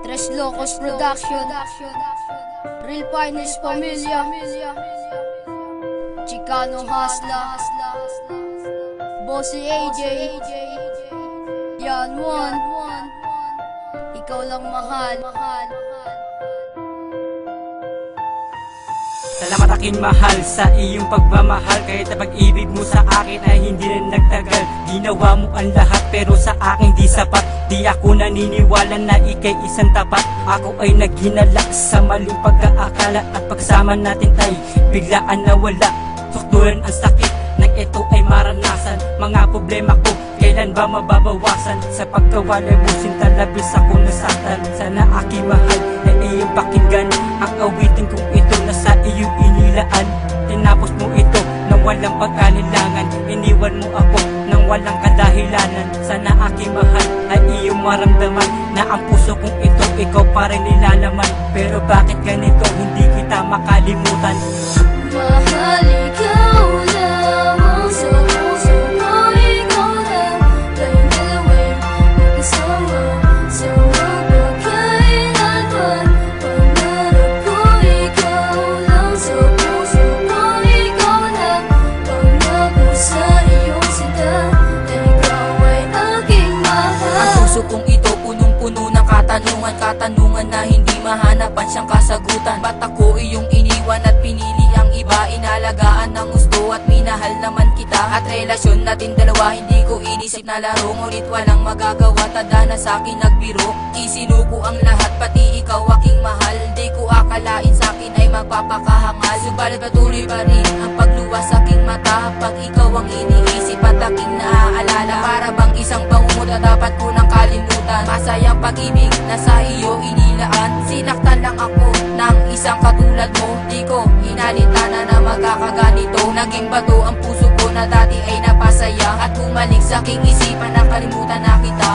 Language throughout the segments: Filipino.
Tres Locos Production, Real Finest Pamilya, Chicano Hasla, Bossy AJ, Yan One, ikaw lang mahal. Salamat aking mahal sa iyong pagmamahal. Kahit na pag-ibig mo sa akin ay hindi na nagtagal. Ginawa mo ang lahat pero sa akin di sapat. Di ako naniniwala na ika'y isang tapat. Ako ay naghinala sa maling pagkaakala. At pagsama natin ay biglaan nawala. Tukturan ang sakit nang ito ay maranasan. Mga problema ko kailan ba mababawasan? Sa pagkawalay mo sinta labis ako nasaktan. Sana aking mahal ay iyong pakinggan ang awitin kong ito na sa iyong inilaan. Tinapos mo ito nang walang pag-alilangan. Iniwan mo ako nang walang kadahilanan. Sana aking mahal ay iyong maramdaman na ang puso kong ito ikaw pa rin nilalaman. Pero bakit ganito hindi kita makalimutan? Mahal, ikaw lamang sa puso ko, ikaw lang. Tayong dalawa'y magkasama sa magpagkailanman. Pangarap ko, ikaw lang sa puso ko, ikaw lang. Pangako sa iyong sinta na ikaw ay aking mahal. Ang puso kong ito punong-puno ng katanungan. Katanungan na hindi mahanapan siyang kasagutan. Ba't ako iyong iniwan at pinili ang iba? Inalagaan ng gusto at minahal naman kita. At relasyon natin dalawa hindi ko inisip na laro. Ngunit walang magagawa, tada na sa'kin nagbiro. Isinuko ang lahat pati ikaw aking mahal. Di ko akalain sa'kin ay magpapakahangal. Subalit patuloy pa rin ang pagluwas sa aking mata. Pag ikaw ang iniisip at aking naaalala. Para bang isang bangungot na dapat ko nang kalimutan. Masayang pag-ibig na sa iyo inilaan. Sinaktan lang ako ng isang katulad mo. Di ko inalintana na magkakaganito. Naging bato ang puso ko na dati ay napasaya. At bumalik sa aking isipan na kalimutan na kita.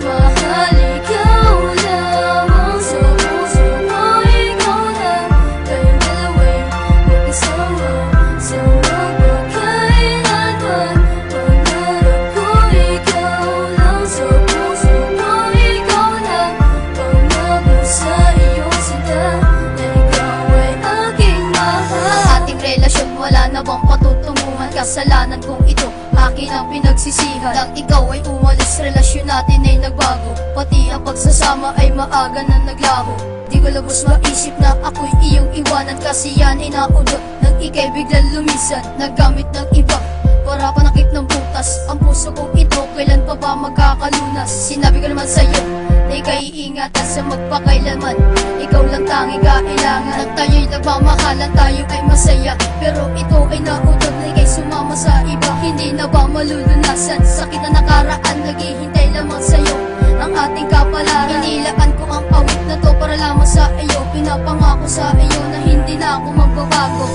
Mahal, ikaw lamang sa puso ko, ikaw lang. Tayong dalawa'y magkasama sa magpagkailanman. Pangarap ko, ikaw lang sa puso ko, ikaw lang. Pangako sa iyong sinta na ikaw ay aking mahal. Ang ating relasyon wala na bang patutunguhan? Kasalanan kong ito akin ang pinagsisihan. Nang ikaw ay umalis, relasyon natin ay nagbago. Pati ang pagsasama ay maaga na naglaho. Di ko lubos maisip na ako'y iyong iwanan. Kasi yan ay naudot nang ika'y biglang lumisan. Naggamit ng iba para panakip ng butas. Ang puso kong ito kailan pa ba magkakalunas? Sinabi ko naman sa'yo na ika'y iingatan sa magpakailanman. Ikaw lang tanging kailangan. Nang tayo'y nagmamahalan, tayo ay masaya. Pero ito ay naudot na ika'y sumama sa iba. Hindi na ba malulunasan? Sakit na nakaraan, naghihintay lamang sa'yo ang ating kapalaran. Inilaan ko ang awit na to para lamang sa iyo. Pinapangako sa iyo na hindi na ako magbabago.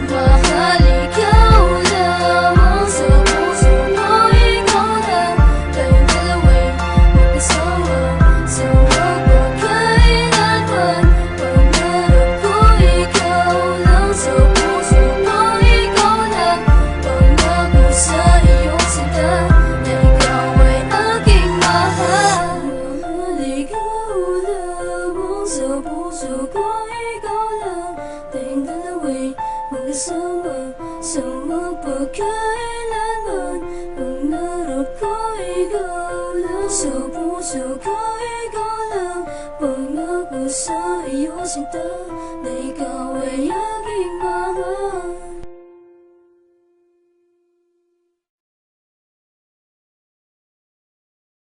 Mahal, ikaw lamang sa puso ko, ikaw lang. Tayong dalawa'y magkasama sa magpagkailanman. Pangarap ko, ikaw lang sa puso ko, ikaw lang. Pangako sa iyong sinta na ikaw ay aking mahal. Mahal, ikaw lamang sa puso ko, ikaw lang. Tayong dalawa'y magkasama sa magpagkailanman. Pangarap ko, ikaw lang sa puso ko, ikaw lang. Pangako sa iyong sinta na ikaw ay